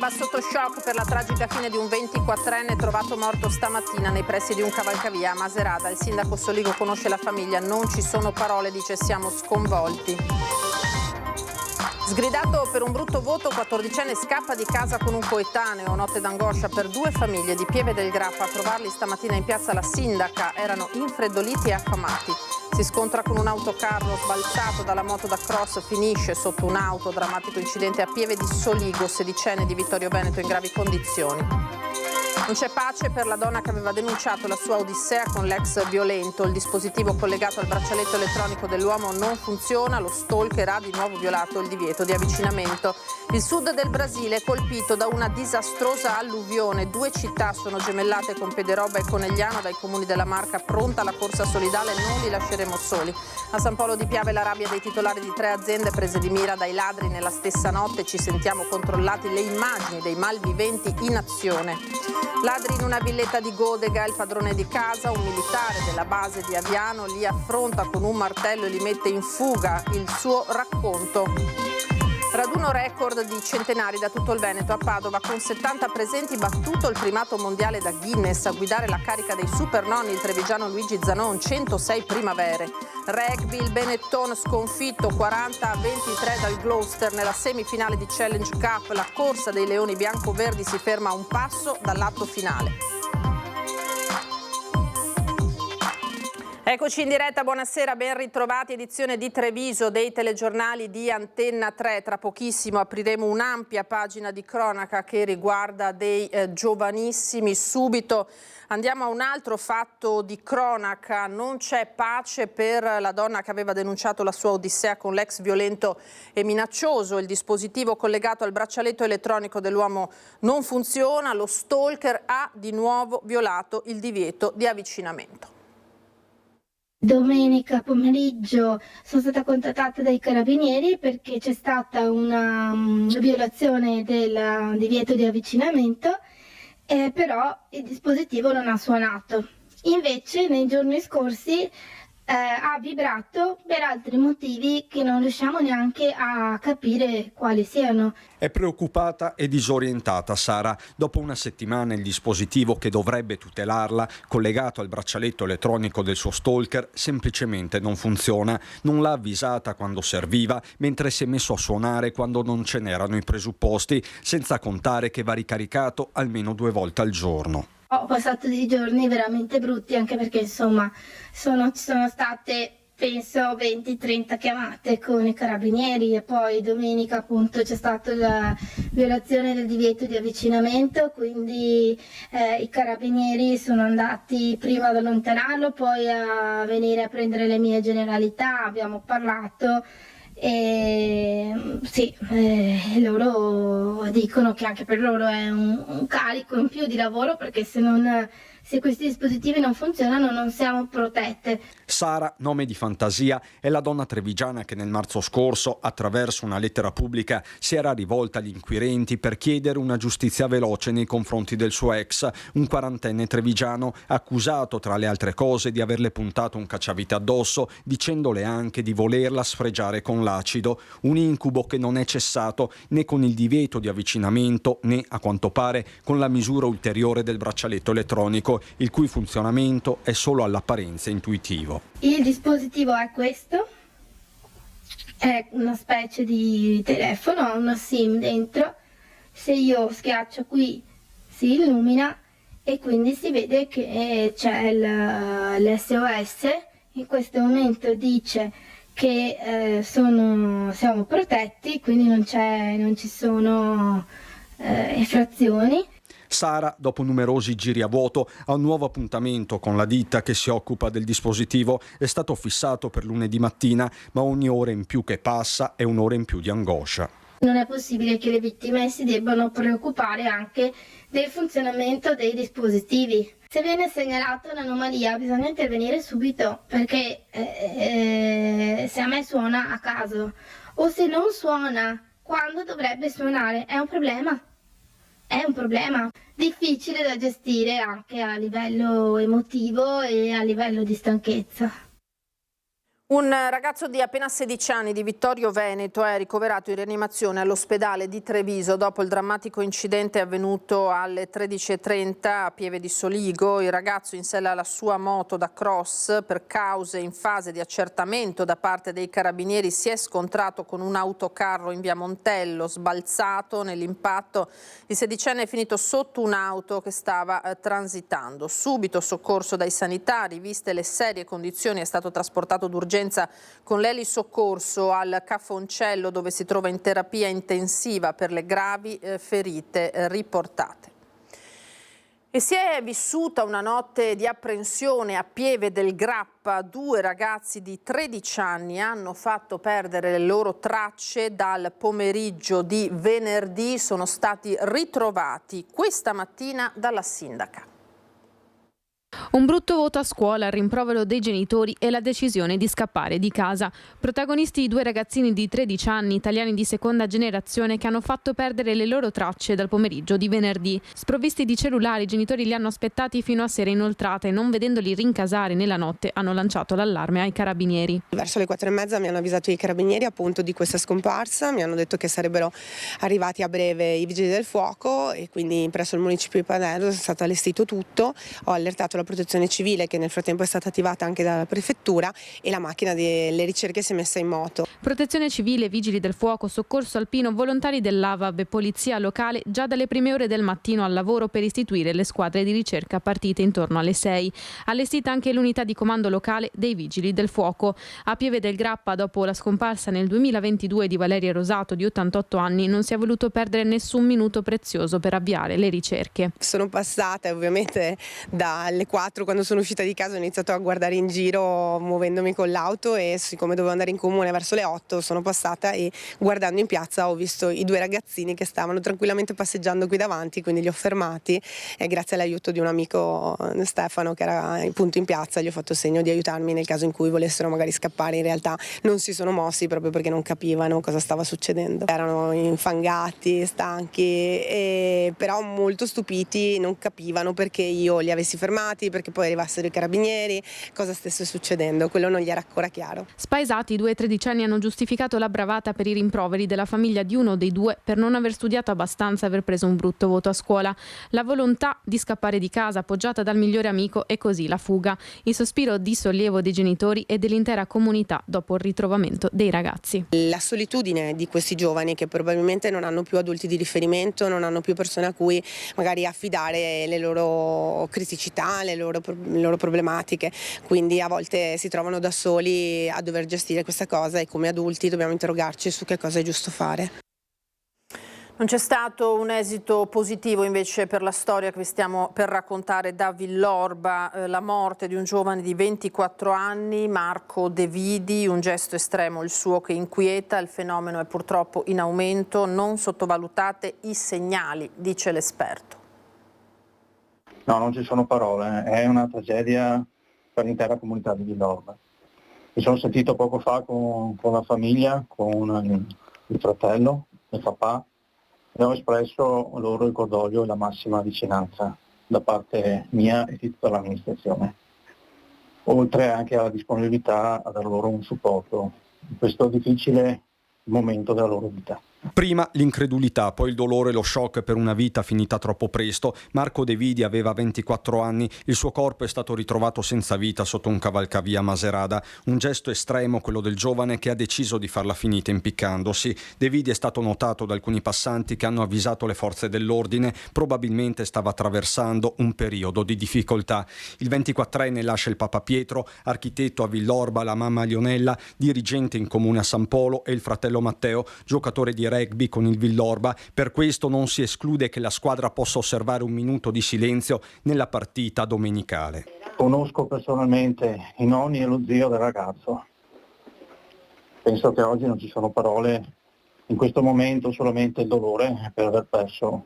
Alba sotto shock per la tragica fine di un 24enne trovato morto stamattina nei pressi di un cavalcavia a Macerata. Il sindaco Soligo conosce la famiglia, non ci sono parole, dice siamo sconvolti. Sgridato per un brutto voto, 14enne scappa di casa con un coetaneo. Notte d'angoscia per 2 famiglie di Pieve del Grappa. A trovarli stamattina in piazza la sindaca, erano infreddoliti e affamati. Si scontra con un autocarro sbalzato dalla moto da cross, finisce sotto un'auto. Drammatico incidente a Pieve di Soligo, 16enne di Vittorio Veneto in gravi condizioni. Non c'è pace per la donna che aveva denunciato la sua odissea con l'ex violento. Il dispositivo collegato al braccialetto elettronico dell'uomo non funziona, lo stalker ha di nuovo violato il divieto di avvicinamento. Il sud del Brasile è colpito da una disastrosa alluvione. 2 città sono gemellate con Pederoba e Conegliano. Dai comuni della Marca pronta la corsa solidale, non li lasceremo soli. A San Polo di Piave la rabbia dei titolari di 3 aziende prese di mira dai ladri nella stessa notte. Ci sentiamo controllati, le immagini dei malviventi in azione. Ladri in una villetta di Godega, il padrone di casa, un militare della base di Aviano, li affronta con un martello e li mette in fuga. Il suo racconto. Raduno record di centenari da tutto il Veneto a Padova, con 70 presenti, battuto il primato mondiale da Guinness. A guidare la carica dei supernonni il trevigiano Luigi Zanon, 106 primavere. Rugby, il Benetton sconfitto 40-23 dal Gloucester nella semifinale di Challenge Cup. La corsa dei leoni bianco-verdi si ferma a un passo dall'atto finale. Eccoci in diretta, buonasera, ben ritrovati, edizione di Treviso dei telegiornali di Antenna 3. Tra pochissimo apriremo un'ampia pagina di cronaca che riguarda dei giovanissimi. Subito andiamo a un altro fatto di cronaca. Non c'è pace per la donna che aveva denunciato la sua odissea con l'ex violento e minaccioso. Il dispositivo collegato al braccialetto elettronico dell'uomo non funziona, lo stalker ha di nuovo violato il divieto di avvicinamento. Domenica pomeriggio sono stata contattata dai carabinieri perché c'è stata una violazione del divieto di avvicinamento, però il dispositivo non ha suonato. Invece nei giorni scorsi ha vibrato per altri motivi che non riusciamo neanche a capire quali siano. È preoccupata e disorientata Sara. Dopo una settimana il dispositivo che dovrebbe tutelarla, collegato al braccialetto elettronico del suo stalker, semplicemente non funziona. Non l'ha avvisata quando serviva, mentre si è messo a suonare quando non ce n'erano i presupposti, senza contare che va ricaricato almeno 2 volte al giorno. Ho passato dei giorni veramente brutti, anche perché insomma sono state penso 20-30 chiamate con i carabinieri, e poi domenica appunto c'è stata la violazione del divieto di avvicinamento, quindi i carabinieri sono andati prima ad allontanarlo, poi a venire a prendere le mie generalità, abbiamo parlato. Sì, loro dicono che anche per loro è un carico in più di lavoro, perché se questi dispositivi non funzionano non siamo protette. Sara, nome di fantasia, è la donna trevigiana che nel marzo scorso, attraverso una lettera pubblica, si era rivolta agli inquirenti per chiedere una giustizia veloce nei confronti del suo ex, un 40enne trevigiano, accusato tra le altre cose di averle puntato un cacciavite addosso, dicendole anche di volerla sfregiare con l'acido, un incubo che non è cessato né con il divieto di avvicinamento né, a quanto pare, con la misura ulteriore del braccialetto elettronico, il cui funzionamento è solo all'apparenza intuitivo. Il dispositivo è questo, è una specie di telefono, ha una SIM dentro. Se io schiaccio qui si illumina e quindi si vede che c'è l'SOS. In questo momento dice che siamo protetti, quindi non ci sono infrazioni. Sara, dopo numerosi giri a vuoto, ha un nuovo appuntamento con la ditta che si occupa del dispositivo. È stato fissato per lunedì mattina, ma ogni ora in più che passa è un'ora in più di angoscia. Non è possibile che le vittime si debbano preoccupare anche del funzionamento dei dispositivi. Se viene segnalata un'anomalia bisogna intervenire subito, perché se a me suona a caso o se non suona quando dovrebbe suonare è un problema. È un problema difficile da gestire anche a livello emotivo e a livello di stanchezza. Un ragazzo di appena 16 anni di Vittorio Veneto è ricoverato in rianimazione all'ospedale di Treviso dopo il drammatico incidente avvenuto alle 13:30 a Pieve di Soligo. Il ragazzo in sella alla sua moto da cross, per cause in fase di accertamento da parte dei carabinieri, si è scontrato con un autocarro in via Montello. Sbalzato nell'impatto, il sedicenne è finito sotto un'auto che stava transitando. Subito soccorso dai sanitari, viste le serie condizioni, è stato trasportato d'urgenza con l'elisoccorso al Cafoncello, dove si trova in terapia intensiva per le gravi ferite riportate. E si è vissuta una notte di apprensione a Pieve del Grappa. 2 ragazzi di 13 anni hanno fatto perdere le loro tracce dal pomeriggio di venerdì. Sono stati ritrovati questa mattina dalla sindaca. Un brutto voto a scuola, il rimprovero dei genitori e la decisione di scappare di casa. Protagonisti i 2 ragazzini di 13 anni, italiani di seconda generazione, che hanno fatto perdere le loro tracce dal pomeriggio di venerdì. Sprovvisti di cellulari, i genitori li hanno aspettati fino a sera inoltrata e, non vedendoli rincasare nella notte, hanno lanciato l'allarme ai carabinieri. Verso le 4:30 mi hanno avvisato i carabinieri appunto di questa scomparsa, mi hanno detto che sarebbero arrivati a breve i vigili del fuoco e quindi presso il municipio di Paderno è stato allestito tutto. Ho allertato la protezione civile, che nel frattempo è stata attivata anche dalla prefettura, e la macchina delle ricerche si è messa in moto. Protezione civile, vigili del fuoco, soccorso alpino, volontari dell'AVAB e polizia locale già dalle prime ore del mattino al lavoro per istituire le squadre di ricerca partite intorno alle 6. Allestita anche l'unità di comando locale dei vigili del fuoco. A Pieve del Grappa, dopo la scomparsa nel 2022 di Valeria Rosato, di 88 anni, non si è voluto perdere nessun minuto prezioso per avviare le ricerche. Sono passata ovviamente dalle 4, quando sono uscita di casa ho iniziato a guardare in giro muovendomi con l'auto, e siccome dovevo andare in comune verso le 8 sono passata e guardando in piazza ho visto i 2 ragazzini che stavano tranquillamente passeggiando qui davanti, quindi li ho fermati e grazie all'aiuto di un amico, Stefano, che era appunto in piazza, gli ho fatto segno di aiutarmi nel caso in cui volessero magari scappare. In realtà non si sono mossi proprio perché non capivano cosa stava succedendo, erano infangati, stanchi, però molto stupiti, non capivano perché io li avessi fermati, perché poi arrivassero i carabinieri, cosa stesse succedendo, quello non gli era ancora chiaro. Spaesati, i 2 tredicenni hanno giustificato la bravata per i rimproveri della famiglia di uno dei 2 per non aver studiato abbastanza e aver preso un brutto voto a scuola. La volontà di scappare di casa, appoggiata dal migliore amico, e così la fuga. Il sospiro di sollievo dei genitori e dell'intera comunità dopo il ritrovamento dei ragazzi. La solitudine di questi giovani, che probabilmente non hanno più adulti di riferimento, non hanno più persone a cui magari affidare le loro criticità, le loro problematiche, quindi a volte si trovano da soli a dover gestire questa cosa, e come adulti dobbiamo interrogarci su che cosa è giusto fare. Non c'è stato un esito positivo invece per la storia che vi stiamo per raccontare da Villorba, la morte di un giovane di 24 anni, Marco De Vidi, un gesto estremo il suo che inquieta, il fenomeno è purtroppo in aumento, non sottovalutate i segnali, dice l'esperto. No, non ci sono parole, è una tragedia per l'intera comunità di Villorba. Mi sono sentito poco fa con la famiglia, con il fratello, il papà, e ho espresso loro il cordoglio e la massima vicinanza da parte mia e di tutta l'amministrazione, oltre anche alla disponibilità a dar loro un supporto in questo difficile momento della loro vita. Prima l'incredulità, poi il dolore e lo shock per una vita finita troppo presto. Marco De Vidi aveva 24 anni, il suo corpo è stato ritrovato senza vita sotto un cavalcavia a Maserada. Un gesto estremo, quello del giovane che ha deciso di farla finita impiccandosi. De Vidi è stato notato da alcuni passanti che hanno avvisato le forze dell'ordine, probabilmente stava attraversando un periodo di difficoltà. Il 24enne lascia il Papa Pietro, architetto a Villorba, la mamma Lionella, dirigente in comune a San Polo, e il fratello Matteo, giocatore di rugby con il Villorba. Per questo non si esclude che la squadra possa osservare un minuto di silenzio nella partita domenicale. Conosco personalmente i nonni e lo zio del ragazzo. Penso che oggi non ci sono parole, in questo momento solamente il dolore per aver perso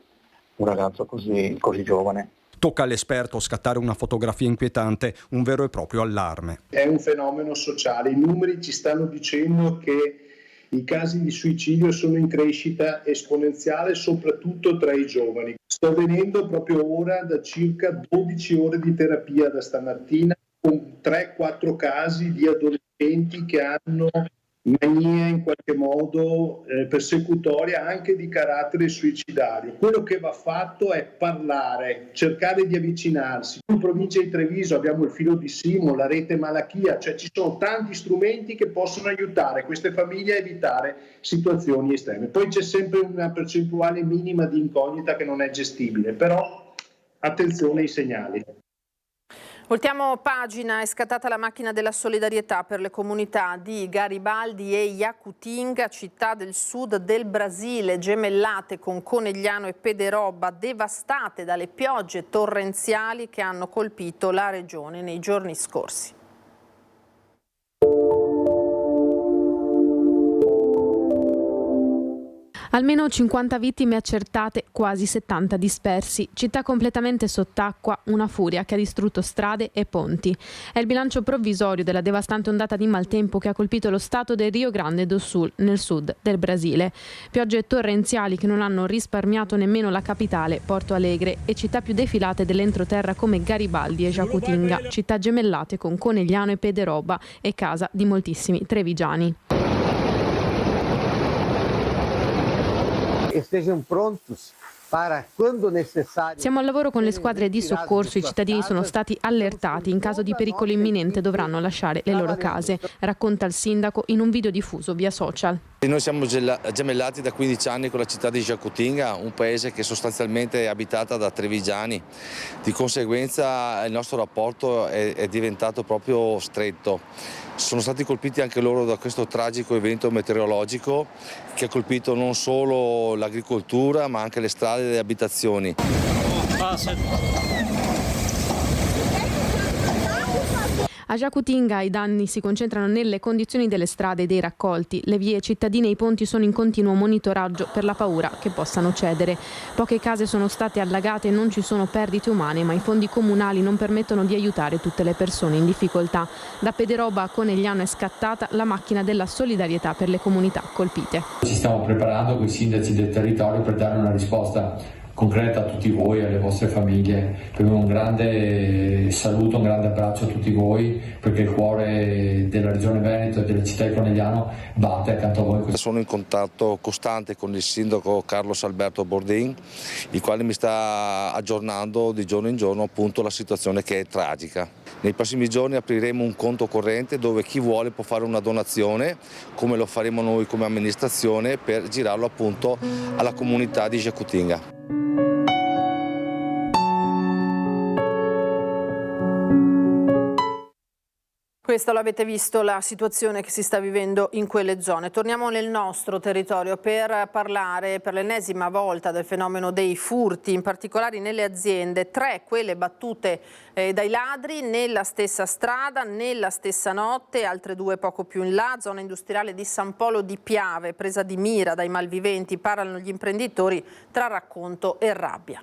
un ragazzo così giovane. Tocca all'esperto scattare una fotografia inquietante, un vero e proprio allarme. È un fenomeno sociale, i numeri ci stanno dicendo che i casi di suicidio sono in crescita esponenziale, soprattutto tra i giovani. Sto venendo proprio ora da circa 12 ore di terapia da stamattina con 3-4 casi di adolescenti che hanno mania in qualche modo persecutoria anche di carattere suicidario. Quello che va fatto è parlare, cercare di avvicinarsi. In provincia di Treviso abbiamo il filo di Simo, la rete Malachia, cioè ci sono tanti strumenti che possono aiutare queste famiglie a evitare situazioni estreme. Poi c'è sempre una percentuale minima di incognita che non è gestibile, però attenzione ai segnali. Voltiamo pagina, è scattata la macchina della solidarietà per le comunità di Garibaldi e Jacutinga, città del sud del Brasile, gemellate con Conegliano e Pederobba, devastate dalle piogge torrenziali che hanno colpito la regione nei giorni scorsi. Almeno 50 vittime accertate, quasi 70 dispersi, città completamente sott'acqua, una furia che ha distrutto strade e ponti. È il bilancio provvisorio della devastante ondata di maltempo che ha colpito lo stato del Rio Grande do Sul, nel sud del Brasile. Piogge torrenziali che non hanno risparmiato nemmeno la capitale, Porto Alegre, e città più defilate dell'entroterra come Garibaldi e Jacutinga, città gemellate con Conegliano e Pederobba e casa di moltissimi trevigiani. Estejam prontos para quando necessario. Siamo al lavoro con le squadre di soccorso, i cittadini sono stati allertati, in caso di pericolo imminente dovranno lasciare le loro case, racconta il sindaco in un video diffuso via social. Noi siamo gemellati da 15 anni con la città di Jacutinga, un paese che sostanzialmente è abitata da trevigiani, di conseguenza il nostro rapporto è diventato proprio stretto. Sono stati colpiti anche loro da questo tragico evento meteorologico che ha colpito non solo l'agricoltura ma anche le strade e le abitazioni. A Jacutinga i danni si concentrano nelle condizioni delle strade e dei raccolti. Le vie cittadine e i ponti sono in continuo monitoraggio per la paura che possano cedere. Poche case sono state allagate e non ci sono perdite umane, ma i fondi comunali non permettono di aiutare tutte le persone in difficoltà. Da Pederobba a Conegliano è scattata la macchina della solidarietà per le comunità colpite. Ci stiamo preparando con i sindaci del territorio per dare una risposta concreta a tutti voi, alle vostre famiglie. Per un grande saluto, un grande abbraccio a tutti voi, perché il cuore della regione Veneto e della città di Conegliano batte accanto a voi. Sono in contatto costante con il sindaco Carlos Alberto Bordin, il quale mi sta aggiornando di giorno in giorno appunto la situazione che è tragica. Nei prossimi giorni apriremo un conto corrente dove chi vuole può fare una donazione, come lo faremo noi come amministrazione, per girarlo appunto alla comunità di Jacutinga. Questo l'avete visto, la situazione che si sta vivendo in quelle zone. Torniamo nel nostro territorio per parlare per l'ennesima volta del fenomeno dei furti, in particolare nelle aziende. 3 quelle battute dai ladri nella stessa strada, nella stessa notte, altre 2 poco più in là. Zona industriale di San Polo di Piave, presa di mira dai malviventi, parlano gli imprenditori tra racconto e rabbia.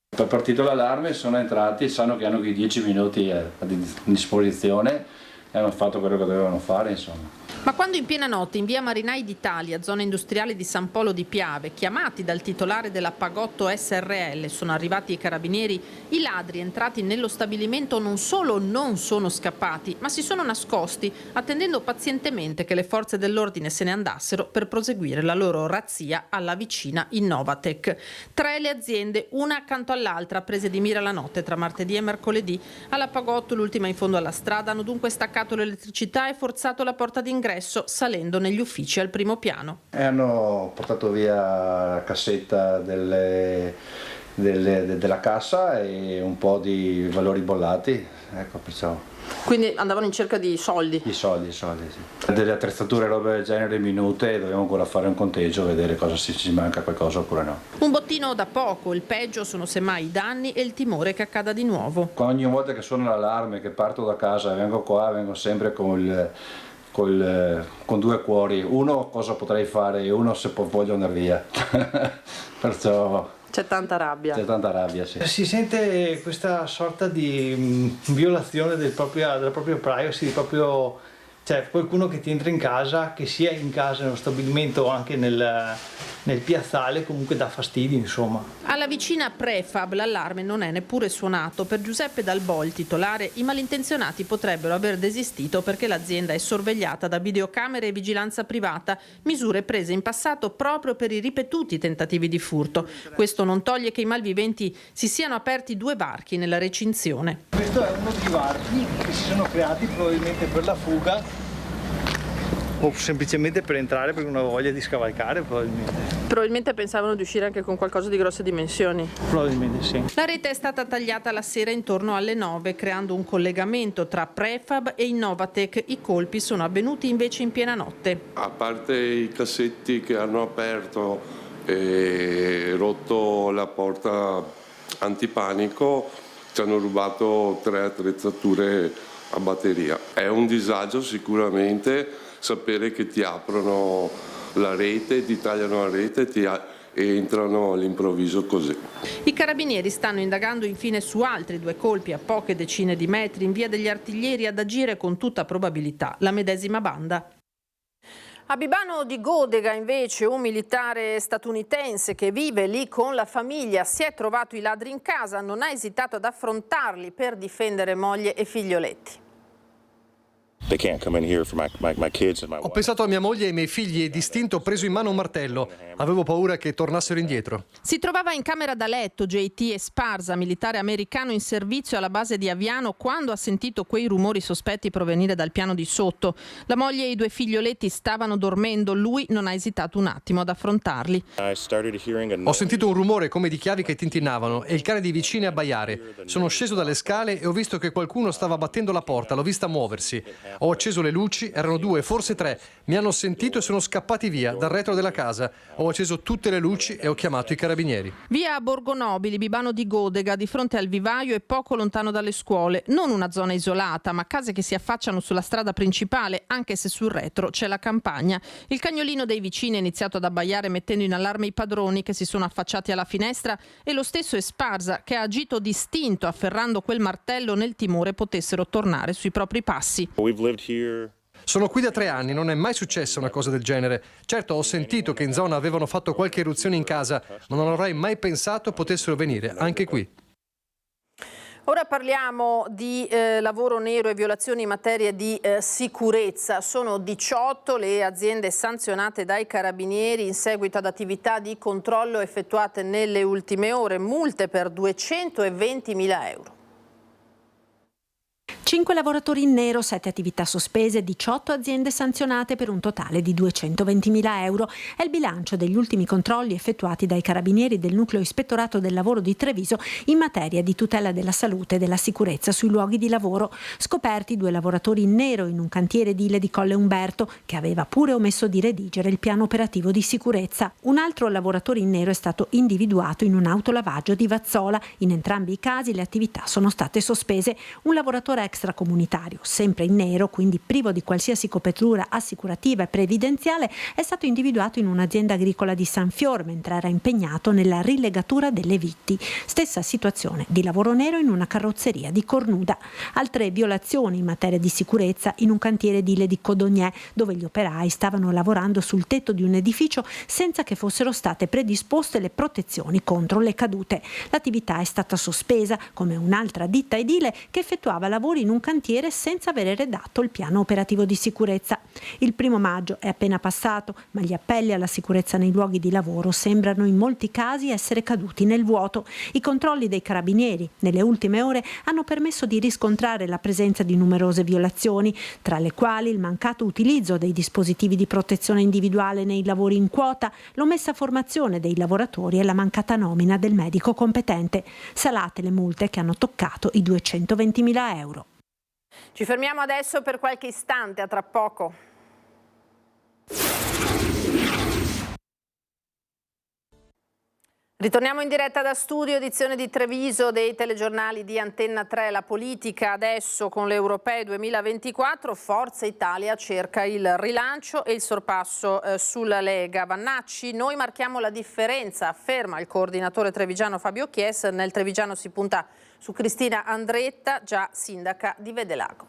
È partito l'allarme, sono entrati, sanno che hanno 10 minuti a disposizione e hanno fatto quello che dovevano fare, insomma. Ma quando in piena notte in via Marinai d'Italia, zona industriale di San Polo di Piave, chiamati dal titolare della Pagotto SRL, sono arrivati i carabinieri, i ladri entrati nello stabilimento non solo non sono scappati, ma si sono nascosti, attendendo pazientemente che le forze dell'ordine se ne andassero per proseguire la loro razzia alla vicina Innovatec. 3 le aziende, una accanto all'altra, prese di mira la notte tra martedì e mercoledì. Alla Pagotto, l'ultima in fondo alla strada, hanno dunque staccato l'elettricità e forzato la porta d'ingresso, salendo negli uffici al primo piano. E hanno portato via la cassetta della cassa e un po' di valori bollati, ecco, perciò. Quindi andavano in cerca di soldi? I soldi, sì. Delle attrezzature e robe del genere minute, e dobbiamo ancora fare un conteggio, vedere cosa se ci manca qualcosa oppure no. Un bottino da poco, il peggio sono semmai i danni e il timore che accada di nuovo. Ogni volta che suona l'allarme, che parto da casa, vengo qua, vengo sempre con 2 cuori, uno cosa potrei fare e uno se voglio andare via. Perciò c'è tanta rabbia. C'è tanta rabbia, sì. Si sente questa sorta di violazione della propria privacy, C'è qualcuno che ti entra in casa, che sia in casa, nello stabilimento o anche nel piazzale, comunque dà fastidio, insomma. Alla vicina Prefab l'allarme non è neppure suonato. Per Giuseppe Dalbò, il titolare, i malintenzionati potrebbero aver desistito perché l'azienda è sorvegliata da videocamere e vigilanza privata, misure prese in passato proprio per i ripetuti tentativi di furto. Questo non toglie che i malviventi si siano aperti 2 varchi nella recinzione. Questo è uno dei varchi che si sono creati probabilmente per la fuga o semplicemente per entrare perché non avevo voglia di scavalcare, Probabilmente pensavano di uscire anche con qualcosa di grosse dimensioni. Probabilmente sì. La rete è stata tagliata la sera intorno alle 9, creando un collegamento tra Prefab e Innovatec. I colpi sono avvenuti invece in piena notte. A parte i cassetti che hanno aperto e rotto la porta antipanico, ci hanno rubato 3 attrezzature a batteria. È un disagio sicuramente sapere che ti aprono la rete, ti tagliano la rete e entrano all'improvviso così. I carabinieri stanno indagando infine su altri 2 colpi a poche decine di metri in via degli Artiglieri, ad agire con tutta probabilità la medesima banda. A Bibano di Godega invece un militare statunitense che vive lì con la famiglia si è trovato i ladri in casa, non ha esitato ad affrontarli per difendere moglie e figlioletti. Ho pensato a mia moglie e ai miei figli e distinto ho preso in mano un martello. Avevo paura che tornassero indietro. Si trovava in camera da letto JT Esparza, militare americano in servizio alla base di Aviano, quando ha sentito quei rumori sospetti provenire dal piano di sotto. La moglie e i 2 figlioletti stavano dormendo, lui non ha esitato un attimo ad affrontarli. Ho sentito un rumore come di chiavi che tintinnavano e il cane dei vicini abbaiare. Sono sceso dalle scale e ho visto che qualcuno stava battendo la porta, l'ho vista muoversi. Ho acceso le luci, erano 2, forse 3. Mi hanno sentito e sono scappati via dal retro della casa. Ho acceso tutte le luci e ho chiamato i carabinieri. Via Borgonobili, Bibano di Godega, di fronte al vivaio e poco lontano dalle scuole. Non una zona isolata, ma case che si affacciano sulla strada principale, anche se sul retro c'è la campagna. Il cagnolino dei vicini è iniziato ad abbaiare mettendo in allarme i padroni che si sono affacciati alla finestra e lo stesso Esparza che ha agito distinto afferrando quel martello nel timore potessero tornare sui propri passi. Sono qui da 3 anni, non è mai successa una cosa del genere. Certo, ho sentito che in zona avevano fatto qualche eruzione in casa, ma non avrei mai pensato potessero venire anche qui. Ora parliamo di lavoro nero e violazioni in materia di sicurezza. Sono 18 le aziende sanzionate dai carabinieri in seguito ad attività di controllo effettuate nelle ultime ore, multe per 220.000 euro. 5 lavoratori in nero, 7 attività sospese, 18 aziende sanzionate per un totale di 220.000 euro. È il bilancio degli ultimi controlli effettuati dai carabinieri del Nucleo Ispettorato del Lavoro di Treviso in materia di tutela della salute e della sicurezza sui luoghi di lavoro. Scoperti 2 lavoratori in nero in un cantiere edile di Colle Umberto che aveva pure omesso di redigere il piano operativo di sicurezza. Un altro lavoratore in nero è stato individuato in un autolavaggio di Vazzola. In entrambi i casi le attività sono state sospese. Un lavoratore extracomunitario, sempre in nero, quindi privo di qualsiasi copertura assicurativa e previdenziale, è stato individuato in un'azienda agricola di San Fior mentre era impegnato nella rilegatura delle vitti. Stessa situazione di lavoro nero in una carrozzeria di Cornuda. Altre violazioni in materia di sicurezza in un cantiere edile di Codognè, dove gli operai stavano lavorando sul tetto di un edificio senza che fossero state predisposte le protezioni contro le cadute. L'attività è stata sospesa, come un'altra ditta edile che effettuava lavori in un cantiere senza avere redatto il piano operativo di sicurezza. Il 1 maggio è appena passato, ma gli appelli alla sicurezza nei luoghi di lavoro sembrano in molti casi essere caduti nel vuoto. I controlli dei carabinieri nelle ultime ore hanno permesso di riscontrare la presenza di numerose violazioni, tra le quali il mancato utilizzo dei dispositivi di protezione individuale nei lavori in quota, l'omessa formazione dei lavoratori e la mancata nomina del medico competente. Salate le multe che hanno toccato i 220.000 euro. Ci fermiamo adesso per qualche istante, a tra poco. Ritorniamo in diretta da studio, edizione di Treviso dei telegiornali di Antenna 3. La politica adesso con le europee 2024, Forza Italia cerca il rilancio e il sorpasso sulla Lega. Vannacci, noi marchiamo la differenza, afferma il coordinatore trevigiano Fabio Chies. Nel Trevigiano si punta su Cristina Andretta, già sindaca di Vedelago.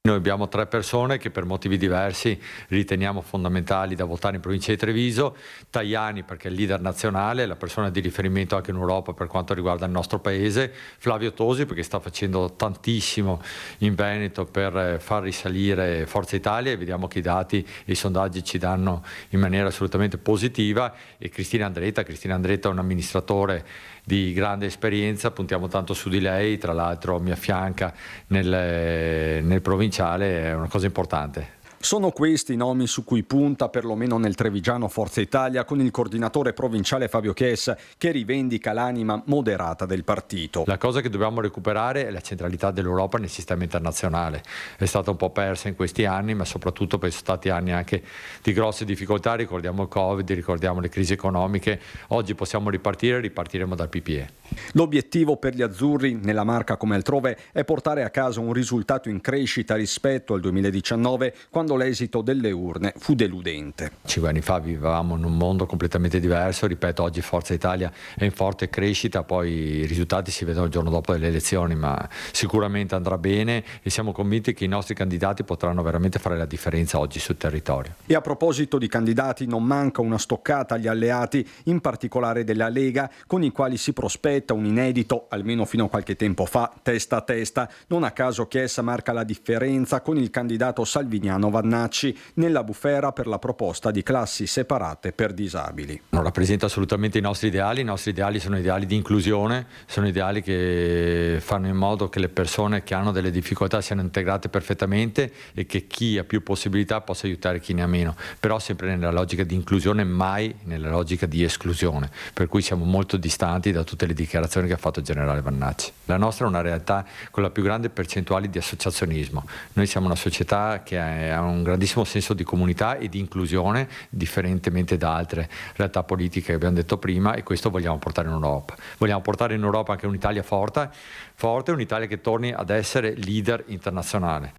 Noi abbiamo 3 persone che per motivi diversi riteniamo fondamentali da votare in provincia di Treviso: Tajani perché è il leader nazionale, la persona di riferimento anche in Europa per quanto riguarda il nostro paese, Flavio Tosi perché sta facendo tantissimo in Veneto per far risalire Forza Italia, e vediamo che i dati e i sondaggi ci danno in maniera assolutamente positiva, e Cristina Andretta è un amministratore di grande esperienza, puntiamo tanto su di lei, tra l'altro mi affianca nel provinciale, è una cosa importante. Sono questi i nomi su cui punta, perlomeno nel trevigiano, Forza Italia, con il coordinatore provinciale Fabio Chies, che rivendica l'anima moderata del partito. La cosa che dobbiamo recuperare è la centralità dell'Europa nel sistema internazionale. È stata un po' persa in questi anni, ma soprattutto perché sono stati anni anche di grosse difficoltà. Ricordiamo il Covid, ricordiamo le crisi economiche. Oggi possiamo ripartiremo dal PPE. L'obiettivo per gli azzurri, nella Marca come altrove, è portare a casa un risultato in crescita rispetto al 2019, quando l'esito delle urne fu deludente. 5 anni fa vivevamo in un mondo completamente diverso, ripeto, oggi Forza Italia è in forte crescita, poi i risultati si vedono il giorno dopo delle elezioni, ma sicuramente andrà bene e siamo convinti che i nostri candidati potranno veramente fare la differenza oggi sul territorio. E a proposito di candidati, non manca una stoccata agli alleati, in particolare della Lega, con i quali si prospetta un inedito, almeno fino a qualche tempo fa, testa a testa. Non a caso Chies marca la differenza con il candidato salviniano Vannacci nella bufera per la proposta di classi separate per disabili. Non rappresenta assolutamente i nostri ideali sono ideali di inclusione, sono ideali che fanno in modo che le persone che hanno delle difficoltà siano integrate perfettamente e che chi ha più possibilità possa aiutare chi ne ha meno, però sempre nella logica di inclusione, mai nella logica di esclusione, per cui siamo molto distanti da tutte le dichiarazioni che ha fatto il generale Vannacci. La nostra è una realtà con la più grande percentuale di associazionismo. Noi siamo una società che ha un grandissimo senso di comunità e di inclusione, differentemente da altre realtà politiche che abbiamo detto prima, e questo vogliamo portare in Europa. Vogliamo portare in Europa anche un'Italia forte, un'Italia che torni ad essere leader internazionale.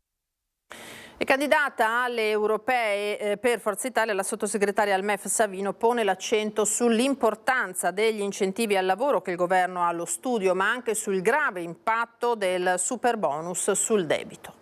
E candidata alle europee per Forza Italia, la sottosegretaria al MEF Savino pone l'accento sull'importanza degli incentivi al lavoro che il governo ha allo studio, ma anche sul grave impatto del superbonus sul debito.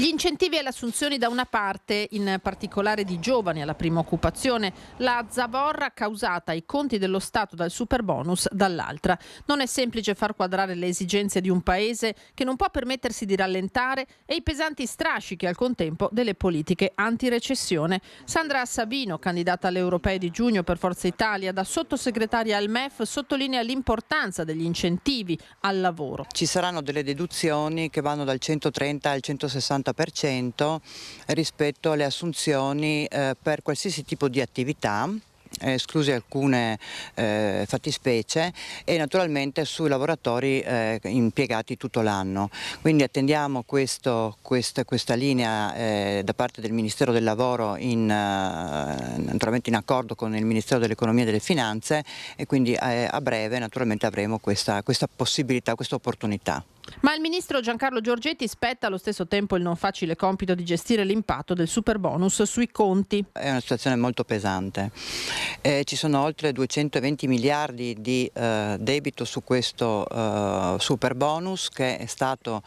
Gli incentivi alle assunzioni da una parte, in particolare di giovani alla prima occupazione, la zavorra causata ai conti dello Stato dal superbonus dall'altra. Non è semplice far quadrare le esigenze di un paese che non può permettersi di rallentare e i pesanti strascichi al contempo delle politiche antirecessione. Sandra Savino, candidata alle europee di giugno per Forza Italia, da sottosegretaria al MEF, sottolinea l'importanza degli incentivi al lavoro. Ci saranno delle deduzioni che vanno dal 130 al 160% rispetto alle assunzioni per qualsiasi tipo di attività, escluse alcune fattispecie, e naturalmente sui lavoratori impiegati tutto l'anno. Quindi attendiamo questa linea da parte del Ministero del Lavoro, naturalmente in accordo con il Ministero dell'Economia e delle Finanze, e quindi a breve naturalmente avremo questa possibilità, questa opportunità. Ma al ministro Giancarlo Giorgetti spetta allo stesso tempo il non facile compito di gestire l'impatto del superbonus sui conti. È una situazione molto pesante. Ci sono oltre 220 miliardi di debito su questo superbonus, che è stato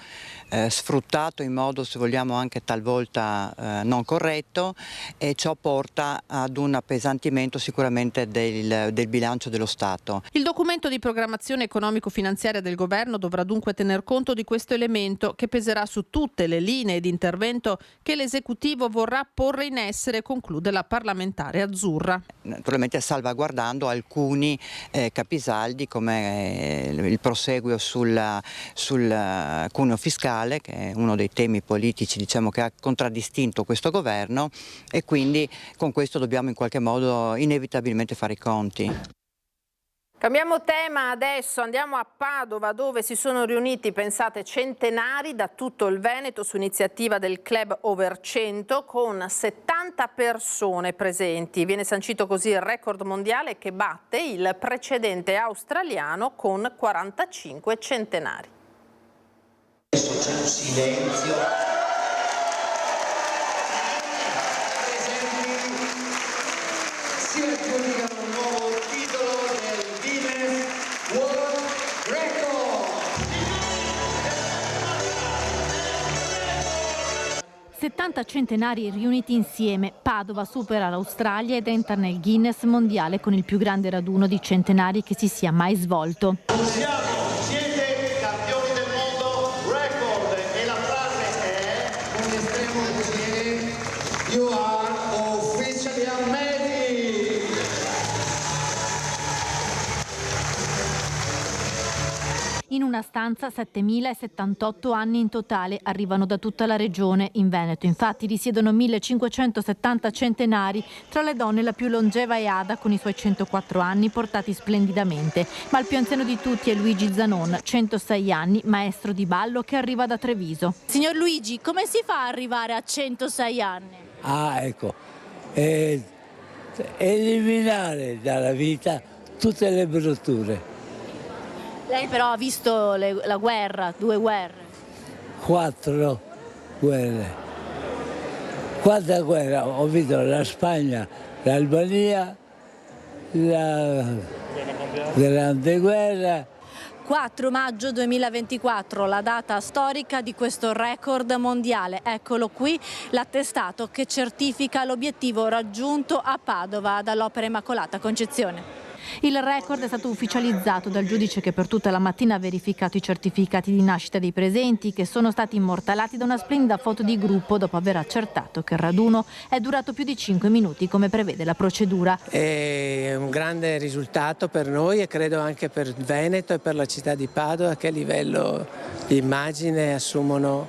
sfruttato in modo, se vogliamo, anche talvolta non corretto, e ciò porta ad un appesantimento sicuramente del bilancio dello Stato. Il documento di programmazione economico-finanziaria del governo dovrà dunque tener conto di questo elemento, che peserà su tutte le linee di intervento che l'esecutivo vorrà porre in essere, conclude la parlamentare azzurra. Naturalmente salvaguardando alcuni capisaldi, come il proseguio sul cuneo fiscale, che è uno dei temi politici, diciamo, che ha contraddistinto questo governo, e quindi con questo dobbiamo in qualche modo inevitabilmente fare i conti. Cambiamo tema adesso, andiamo a Padova, dove si sono riuniti, pensate, centenari da tutto il Veneto su iniziativa del Club Over 100, con 70 persone presenti. Viene sancito così il record mondiale che batte il precedente australiano con 45 centenari. Adesso c'è un silenzio. Si aggiunga un nuovo titolo del Guinness World Record. 70 centenari riuniti insieme, Padova supera l'Australia ed entra nel Guinness mondiale con il più grande raduno di centenari che si sia mai svolto. Siete campioni del mondo record e la frase è con estremo piacere: you are officially amazing. In una stanza 7.078 anni in totale arrivano da tutta la regione. In Veneto infatti risiedono 1.570 centenari, tra le donne la più longeva è Ada con i suoi 104 anni portati splendidamente, ma il più anziano di tutti è Luigi Zanon, 106 anni, maestro di ballo che arriva da Treviso. Signor Luigi, come si fa ad arrivare a 106 anni? Ecco, eliminare dalla vita tutte le brutture. Lei però ha visto la guerra, 2 guerre. 4 guerre. Quanta guerra? Ho visto la Spagna, l'Albania, la Grande Guerra. 4 maggio 2024, la data storica di questo record mondiale. Eccolo qui, l'attestato che certifica l'obiettivo raggiunto a Padova dall'Opera Immacolata Concezione. Il record è stato ufficializzato dal giudice che per tutta la mattina ha verificato i certificati di nascita dei presenti, che sono stati immortalati da una splendida foto di gruppo dopo aver accertato che il raduno è durato più di 5 minuti come prevede la procedura. È un grande risultato per noi e credo anche per il Veneto e per la città di Padova, che a livello di immagine assumono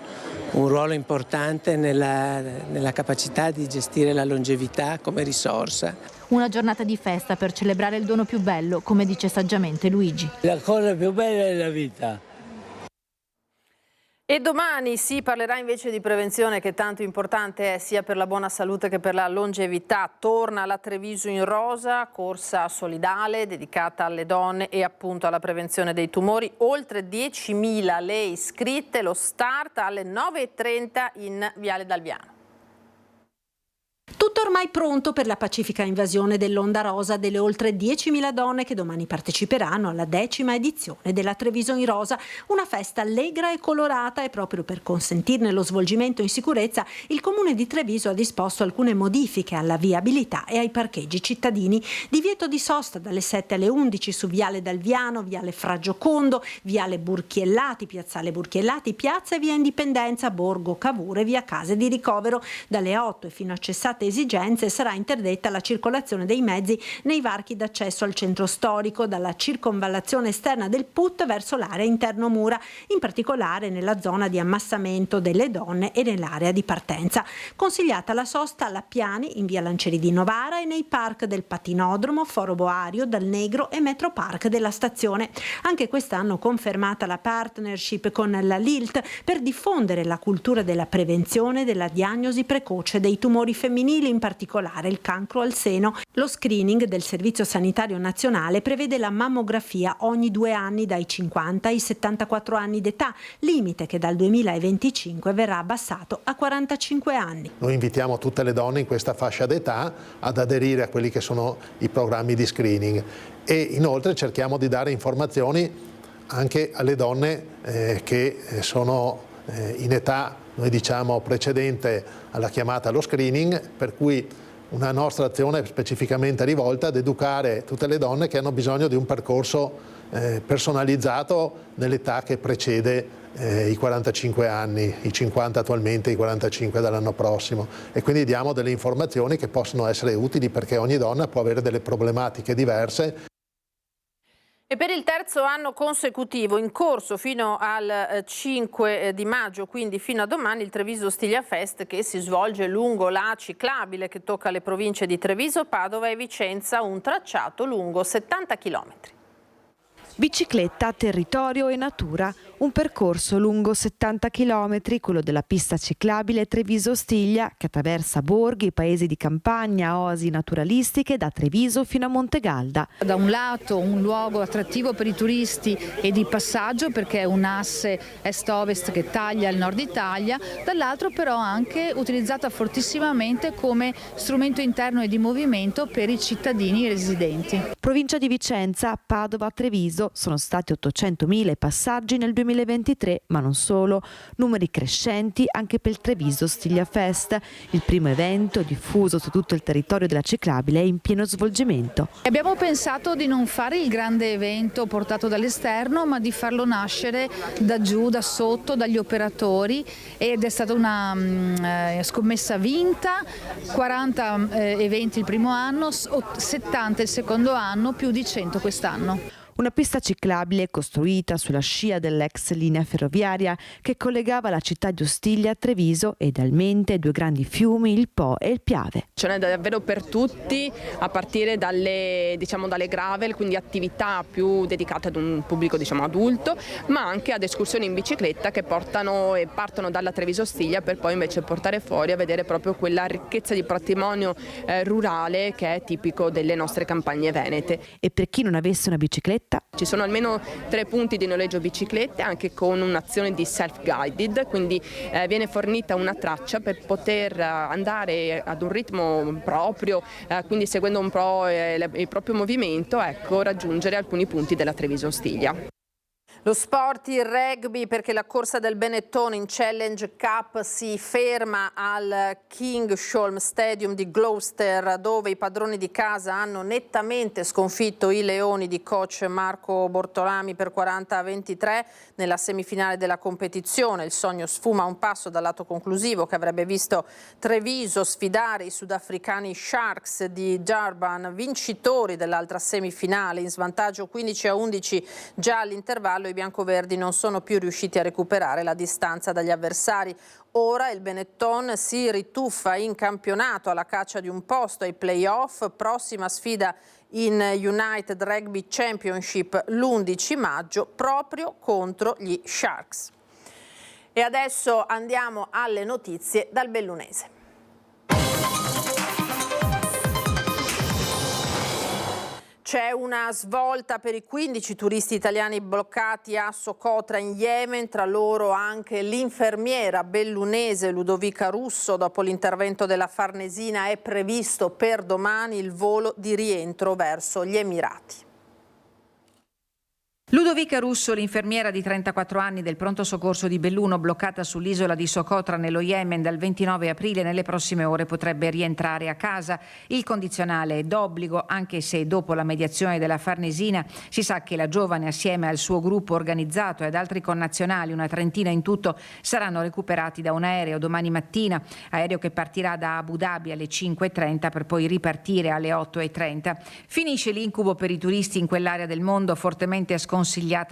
un ruolo importante nella capacità di gestire la longevità come risorsa. Una giornata di festa per celebrare il dono più bello, come dice saggiamente Luigi. La cosa più bella è la vita. E domani si parlerà invece di prevenzione, che tanto importante è sia per la buona salute che per la longevità. Torna la Treviso in Rosa, corsa solidale dedicata alle donne e appunto alla prevenzione dei tumori. Oltre 10.000 le iscritte, lo start alle 9:30 in Viale d'Alviano. Tutto ormai pronto per la pacifica invasione dell'onda rosa delle oltre 10.000 donne che domani parteciperanno alla 10ª edizione della Treviso in Rosa, una festa allegra e colorata, e proprio per consentirne lo svolgimento in sicurezza il Comune di Treviso ha disposto alcune modifiche alla viabilità e ai parcheggi cittadini. Divieto di sosta dalle 7 alle 11 su Viale d'Alviano, Viale Fra Giocondo, Viale Burchiellati, Piazzale Burchiellati, Piazza e Via Indipendenza, Borgo Cavour, Via Case di Ricovero. Dalle 8 e fino a cessate esigenze sarà interdetta la circolazione dei mezzi nei varchi d'accesso al centro storico, dalla circonvallazione esterna del PUT verso l'area interno mura, in particolare nella zona di ammassamento delle donne e nell'area di partenza. Consigliata la sosta alla Piani, in via Lancieri di Novara e nei park del Patinodromo, Foro Boario, Dal Negro e Metro Park della stazione. Anche quest'anno confermata la partnership con la LILT per diffondere la cultura della prevenzione e della diagnosi precoce dei tumori femminili, in particolare il cancro al seno. Lo screening del Servizio Sanitario Nazionale prevede la mammografia ogni 2 anni dai 50 ai 74 anni d'età, limite che dal 2025 verrà abbassato a 45 anni. Noi invitiamo tutte le donne in questa fascia d'età ad aderire a quelli che sono i programmi di screening e inoltre cerchiamo di dare informazioni anche alle donne che sono in età, noi diciamo, precedente alla chiamata allo screening, per cui una nostra azione è specificamente rivolta ad educare tutte le donne che hanno bisogno di un percorso personalizzato nell'età che precede i 45 anni, i 50 attualmente, i 45 dall'anno prossimo, e quindi diamo delle informazioni che possono essere utili perché ogni donna può avere delle problematiche diverse. E per il terzo anno consecutivo, in corso fino al 5 di maggio, quindi fino a domani, il Treviso Stiglia Fest, che si svolge lungo la ciclabile che tocca le province di Treviso, Padova e Vicenza, un tracciato lungo 70 chilometri. Bicicletta, territorio e natura, un percorso lungo 70 km, quello della pista ciclabile Treviso-Stiglia, che attraversa borghi, paesi di campagna, oasi naturalistiche da Treviso fino a Montegalda. Da un lato un luogo attrattivo per i turisti e di passaggio perché è un asse est-ovest che taglia il nord Italia, dall'altro però anche utilizzata fortissimamente come strumento interno e di movimento per i cittadini residenti. Provincia di Vicenza, Padova, Treviso, Treviso sono stati 800.000 i passaggi nel 2023, ma non solo, numeri crescenti anche per il Treviso Stiglia Fest, il primo evento diffuso su tutto il territorio della ciclabile è in pieno svolgimento. Abbiamo pensato di non fare il grande evento portato dall'esterno, ma di farlo nascere da giù, da sotto, dagli operatori, ed è stata una scommessa vinta, 40 eventi il primo anno, 70 il secondo anno, più di 100 quest'anno. Una pista ciclabile costruita sulla scia dell'ex linea ferroviaria che collegava la città di Ostiglia a Treviso e idealmente due grandi fiumi, il Po e il Piave. Ce n'è davvero per tutti, a partire dalle gravel, quindi attività più dedicate ad un pubblico adulto, ma anche ad escursioni in bicicletta che portano e partono dalla Treviso Ostiglia per poi invece portare fuori a vedere proprio quella ricchezza di patrimonio rurale che è tipico delle nostre campagne venete. E per chi non avesse una bicicletta? Ci sono almeno 3 punti di noleggio biciclette, anche con un'azione di self-guided, quindi viene fornita una traccia per poter andare ad un ritmo proprio, quindi seguendo un po' il proprio movimento, raggiungere alcuni punti della Treviso Ostiglia. Lo sport, il rugby, perché la corsa del Benetton in Challenge Cup si ferma al Kingsholm Stadium di Gloucester, dove i padroni di casa hanno nettamente sconfitto i Leoni di coach Marco Bortolami per 40-23 nella semifinale della competizione. Il sogno sfuma a un passo dal lato conclusivo, che avrebbe visto Treviso sfidare i sudafricani Sharks di Durban, vincitori dell'altra semifinale, in svantaggio 15-11 già all'intervallo. I biancoverdi non sono più riusciti a recuperare la distanza dagli avversari. Ora il Benetton si rituffa in campionato alla caccia di un posto ai play-off. Prossima sfida in United Rugby Championship l'11 maggio proprio contro gli Sharks. E adesso andiamo alle notizie dal Bellunese. C'è una svolta per i 15 turisti italiani bloccati a Socotra in Yemen, tra loro anche l'infermiera bellunese Ludovica Russo. Dopo l'intervento della Farnesina è previsto per domani il volo di rientro verso gli Emirati. Ludovica Russo, l'infermiera di 34 anni del pronto soccorso di Belluno, bloccata sull'isola di Socotra nello Yemen dal 29 aprile, nelle prossime ore potrebbe rientrare a casa. Il condizionale è d'obbligo, anche se dopo la mediazione della Farnesina si sa che la giovane, assieme al suo gruppo organizzato e ad altri connazionali, una trentina in tutto, saranno recuperati da un aereo domani mattina, aereo che partirà da Abu Dhabi alle 5:30 per poi ripartire alle 8:30. Finisce l'incubo per i turisti in quell'area del mondo fortemente sconsigliata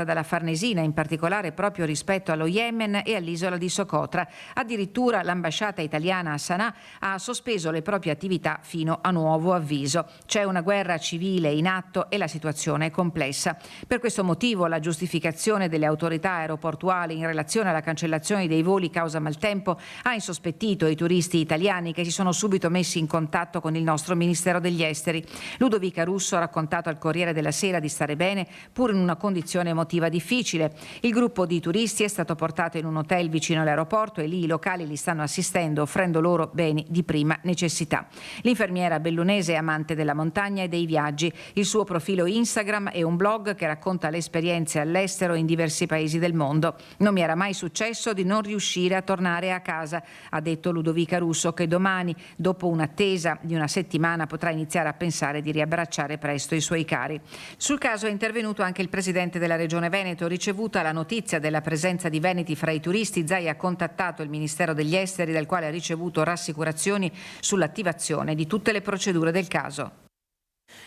dalla Farnesina, in particolare proprio rispetto allo Yemen e all'isola di Socotra. Addirittura l'ambasciata italiana a Sana'a ha sospeso le proprie attività fino a nuovo avviso. C'è una guerra civile in atto e la situazione è complessa. Per questo motivo la giustificazione delle autorità aeroportuali in relazione alla cancellazione dei voli causa maltempo ha insospettito i turisti italiani, che si sono subito messi in contatto con il nostro Ministero degli Esteri. Ludovica Russo ha raccontato al Corriere della Sera di stare bene, pur in una condizione emotiva difficile. Il gruppo di turisti è stato portato in un hotel vicino all'aeroporto e lì i locali li stanno assistendo, offrendo loro beni di prima necessità. L'infermiera bellunese è amante della montagna e dei viaggi. Il suo profilo Instagram è un blog che racconta le esperienze all'estero in diversi paesi del mondo. Non mi era mai successo di non riuscire a tornare a casa, ha detto Ludovica Russo, che domani, dopo un'attesa di una settimana, potrà iniziare a pensare di riabbracciare presto i suoi cari. Sul caso è intervenuto anche il presidente della Regione Veneto. Ricevuta la notizia della presenza di veneti fra i turisti, Zaia ha contattato il Ministero degli Esteri, dal quale ha ricevuto rassicurazioni sull'attivazione di tutte le procedure del caso.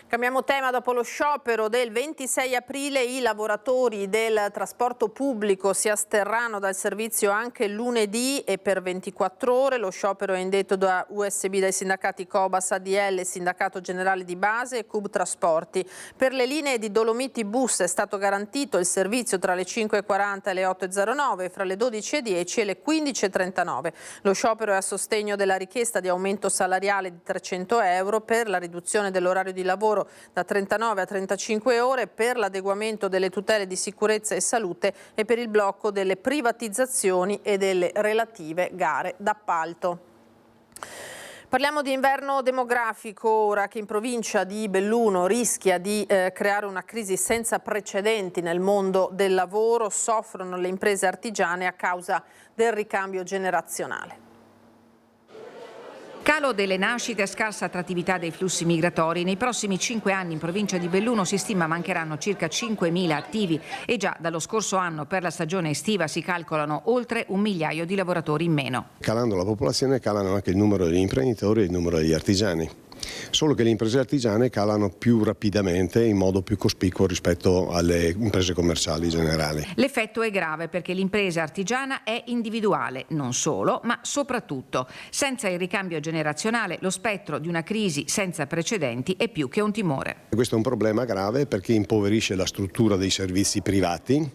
Cambiamo tema. Dopo lo sciopero del 26 aprile i lavoratori del trasporto pubblico si asterranno dal servizio anche lunedì e per 24 ore. Lo sciopero è indetto da USB, dai sindacati Cobas, ADL, Sindacato Generale di Base e Cub Trasporti. Per le linee di Dolomiti Bus è stato garantito il servizio tra le 5:40 e le 8:09, fra le 12:10 e le 15:39. Lo sciopero è a sostegno della richiesta di aumento salariale di 300 euro, per la riduzione dell'orario di lavoro da 39 a 35 ore, per l'adeguamento delle tutele di sicurezza e salute e per il blocco delle privatizzazioni e delle relative gare d'appalto. Parliamo di inverno demografico ora che in provincia di Belluno rischia di creare una crisi senza precedenti nel mondo del lavoro. Soffrono le imprese artigiane a causa del ricambio generazionale. Calo delle nascite e scarsa attrattività dei flussi migratori. Nei prossimi 5 anni in provincia di Belluno si stima mancheranno circa 5.000 attivi e già dallo scorso anno per la stagione estiva si calcolano oltre 1 migliaio di lavoratori in meno. Calando la popolazione calano anche il numero degli imprenditori e il numero degli artigiani. Solo che le imprese artigiane calano più rapidamente in modo più cospicuo rispetto alle imprese commerciali generali. L'effetto è grave perché l'impresa artigiana è individuale, non solo, ma soprattutto. Senza il ricambio generazionale lo spettro di una crisi senza precedenti è più che un timore. Questo è un problema grave perché impoverisce la struttura dei servizi privati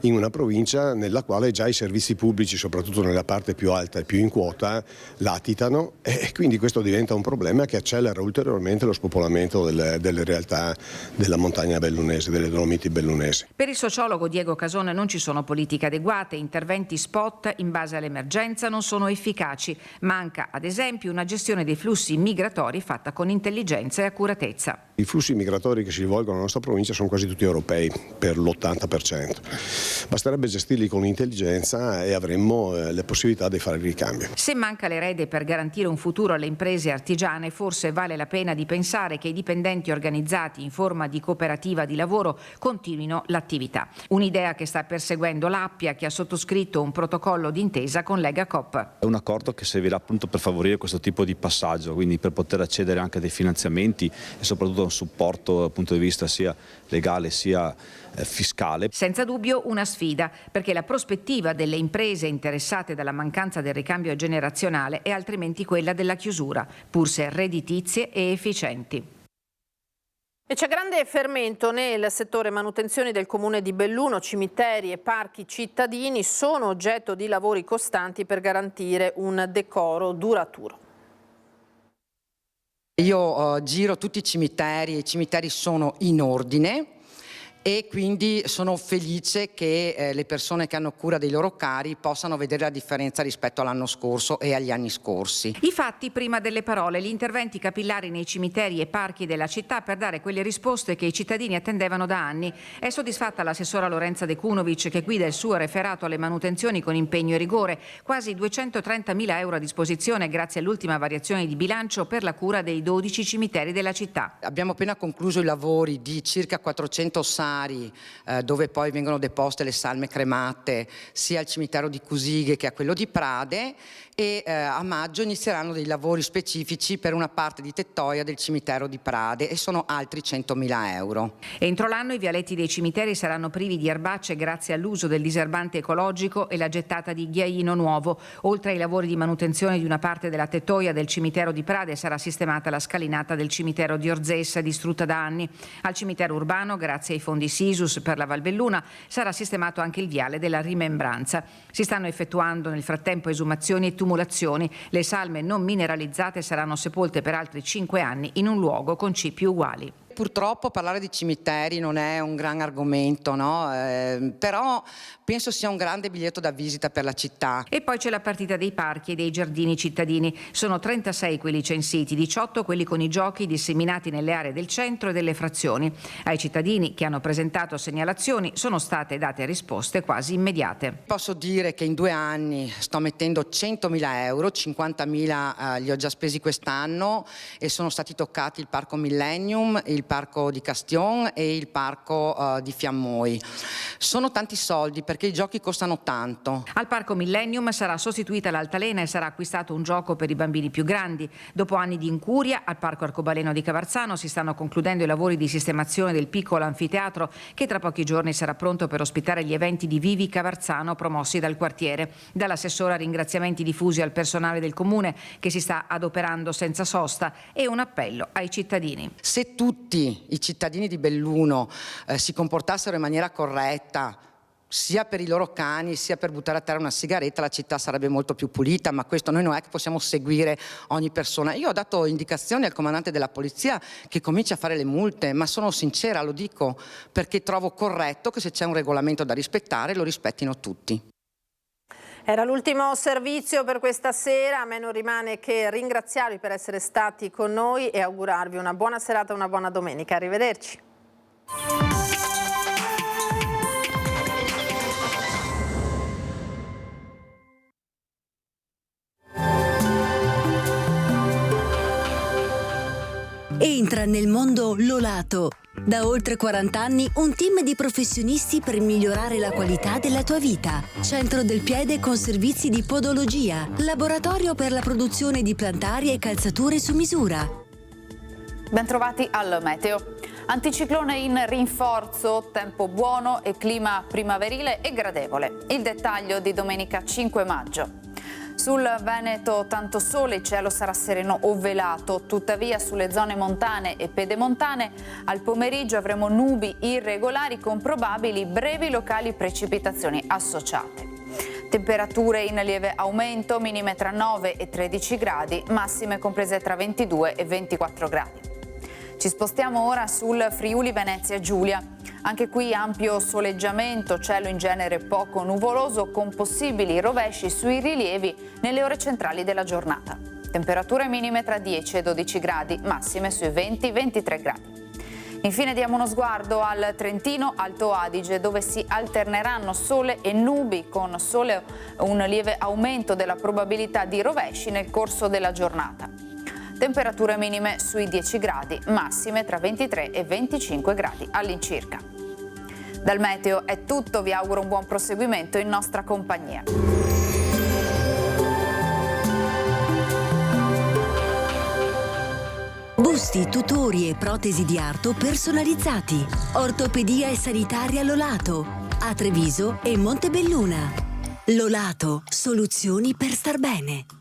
in una provincia nella quale già i servizi pubblici, soprattutto nella parte più alta e più in quota, latitano e quindi questo diventa un problema che accelera ulteriormente lo spopolamento delle realtà della montagna bellunese, delle Dolomiti bellunesi. Per il sociologo Diego Casone non ci sono politiche adeguate, interventi spot in base all'emergenza non sono efficaci. Manca ad esempio una gestione dei flussi migratori fatta con intelligenza e accuratezza. I flussi migratori che si rivolgono alla nostra provincia sono quasi tutti europei, per l'80%. Basterebbe gestirli con intelligenza e avremmo le possibilità di fare il ricambio. Se manca l'erede per garantire un futuro alle imprese artigiane, forse vale la pena di pensare che i dipendenti organizzati in forma di cooperativa di lavoro continuino l'attività. Un'idea che sta perseguendo l'Appia, che ha sottoscritto un protocollo d'intesa con Lega Coop. È un accordo che servirà appunto per favorire questo tipo di passaggio, quindi per poter accedere anche a dei finanziamenti e soprattutto a un supporto dal punto di vista sia legale sia fiscale. Senza dubbio una sfida, perché la prospettiva delle imprese interessate dalla mancanza del ricambio generazionale è altrimenti quella della chiusura, pur se redditizie e efficienti. E c'è grande fermento nel settore manutenzioni del comune di Belluno. Cimiteri e parchi cittadini sono oggetto di lavori costanti per garantire un decoro duraturo. Io giro tutti i cimiteri sono in ordine e quindi sono felice che le persone che hanno cura dei loro cari possano vedere la differenza rispetto all'anno scorso e agli anni scorsi. I fatti prima delle parole, gli interventi capillari nei cimiteri e parchi della città per dare quelle risposte che i cittadini attendevano da anni. È soddisfatta l'assessora Lorenza De Cunovic, che guida il suo referato alle manutenzioni con impegno e rigore. Quasi 230.000 euro a disposizione grazie all'ultima variazione di bilancio per la cura dei 12 cimiteri della città. Abbiamo appena concluso i lavori di circa 400 sali dove poi vengono deposte le salme cremate sia al cimitero di Cusighe che a quello di Prade e a maggio inizieranno dei lavori specifici per una parte di tettoia del cimitero di Prade e sono altri 100.000 euro. Entro l'anno i vialetti dei cimiteri saranno privi di erbacce grazie all'uso del diserbante ecologico e la gettata di ghiaino nuovo. Oltre ai lavori di manutenzione di una parte della tettoia del cimitero di Prade sarà sistemata la scalinata del cimitero di Orzessa distrutta da anni. Al cimitero urbano, grazie ai fondi Sisus per la Valbelluna, sarà sistemato anche il viale della rimembranza. Si stanno effettuando nel frattempo esumazioni e tumulazioni. Le salme non mineralizzate saranno sepolte per altri 5 anni in un luogo con cipi uguali. Purtroppo parlare di cimiteri non è un gran argomento, no? Però penso sia un grande biglietto da visita per la città. E poi c'è la partita dei parchi e dei giardini cittadini. Sono 36 quelli censiti, 18 quelli con i giochi disseminati nelle aree del centro e delle frazioni. Ai cittadini che hanno presentato segnalazioni sono state date risposte quasi immediate. Posso dire che in 2 anni sto mettendo 100.000 euro, 50.000 li ho già spesi quest'anno e sono stati toccati il Parco Millennium, il Parco di Castion e il Parco di Fiammoi. Sono tanti soldi perché i giochi costano tanto. Al Parco Millennium sarà sostituita l'altalena e sarà acquistato un gioco per i bambini più grandi. Dopo anni di incuria, al Parco Arcobaleno di Cavarzano si stanno concludendo i lavori di sistemazione del piccolo anfiteatro che tra pochi giorni sarà pronto per ospitare gli eventi di Vivi Cavarzano promossi dal quartiere. Dall'assessora ringraziamenti diffusi al personale del comune che si sta adoperando senza sosta e un appello ai cittadini. Se tutti i cittadini di Belluno si comportassero in maniera corretta, sia per i loro cani sia per buttare a terra una sigaretta, la città sarebbe molto più pulita, ma questo noi non è che possiamo seguire ogni persona. Io ho dato indicazioni al comandante della polizia che comincia a fare le multe, ma sono sincera, lo dico perché trovo corretto che se c'è un regolamento da rispettare lo rispettino tutti. Era l'ultimo servizio per questa sera, a me non rimane che ringraziarvi per essere stati con noi e augurarvi una buona serata e una buona domenica. Arrivederci. Entra nel mondo Lolato. Da oltre 40 anni un team di professionisti per migliorare la qualità della tua vita. Centro del piede con servizi di podologia. Laboratorio per la produzione di plantari e calzature su misura. Bentrovati al meteo. Anticiclone in rinforzo, tempo buono e clima primaverile e gradevole. Il dettaglio di domenica 5 maggio. Sul Veneto tanto sole, il cielo sarà sereno o velato, tuttavia sulle zone montane e pedemontane al pomeriggio avremo nubi irregolari con probabili brevi locali precipitazioni associate. Temperature in lieve aumento, minime tra 9 e 13 gradi, massime comprese tra 22 e 24 gradi. Ci spostiamo ora sul Friuli Venezia Giulia. Anche qui ampio soleggiamento, cielo in genere poco nuvoloso con possibili rovesci sui rilievi nelle ore centrali della giornata. Temperature minime tra 10 e 12 gradi, massime sui 20-23 gradi. Infine diamo uno sguardo al Trentino Alto Adige, dove si alterneranno sole e nubi, con sole un lieve aumento della probabilità di rovesci nel corso della giornata. Temperature minime sui 10 gradi, massime tra 23 e 25 gradi all'incirca. Dal meteo è tutto, vi auguro un buon proseguimento in nostra compagnia. Busti, tutori e protesi di arto personalizzati. Ortopedia e sanitaria Lolato. A Treviso e Montebelluna. Lolato, soluzioni per star bene.